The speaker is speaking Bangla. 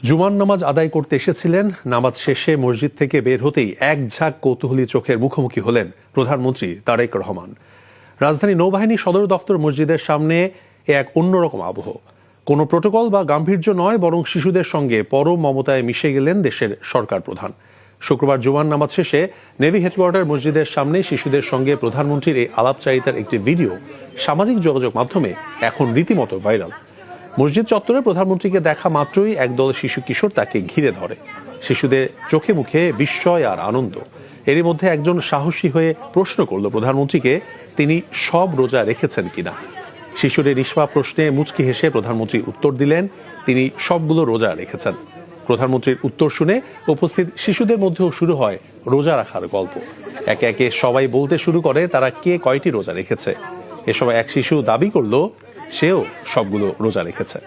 জুমার নামাজ আদায় করতে এসেছিলেন। নামাজ শেষে মসজিদ থেকে বের হতেই এক ঝাঁক কৌতূহলী চোখের মুখোমুখি হলেন প্রধানমন্ত্রী তারেক রহমান। রাজধানী নৌবাহিনী সদর দফতর মসজিদের সামনে এক অন্যরকম আবহ। কোনো প্রোটোকল বা গাম্ভীর্য নয়, বরং শিশুদের সঙ্গে পরম মমতায় মিশে গেলেন দেশের সরকার প্রধান। শুক্রবার জুমার নামাজ শেষে নেভি হেডকোয়ার্টার মসজিদের সামনে শিশুদের সঙ্গে প্রধানমন্ত্রীর এই আলাপচারিতার একটি ভিডিও সামাজিক যোগাযোগ মাধ্যমে এখন রীতিমতো ভাইরাল। মসজিদ চত্বরে প্রধানমন্ত্রীকে দেখা মাত্রই একদল শিশু কিশোর তাকে ঘিরে ধরে। শিশুদের চোখে মুখে বিস্ময় আর আনন্দ। এরই মধ্যে একজন সাহসী হয়ে প্রশ্ন করল প্রধানমন্ত্রীকে তিনি সব রোজা রেখেছেন কিনা। শিশুদের নিষ্পাপ প্রশ্নে মুচকি হেসে প্রধানমন্ত্রী উত্তর দিলেন তিনি সবগুলো রোজা রেখেছেন। প্রধানমন্ত্রীর উত্তর শুনে উপস্থিত শিশুদের মধ্যেও শুরু হয় রোজা রাখার গল্প। একে একে সবাই বলতে শুরু করে তারা কে কয়টি রোজা রেখেছে। এ সময় এক শিশু দাবি করল সেও সবগুলো রোজা রেখেছে।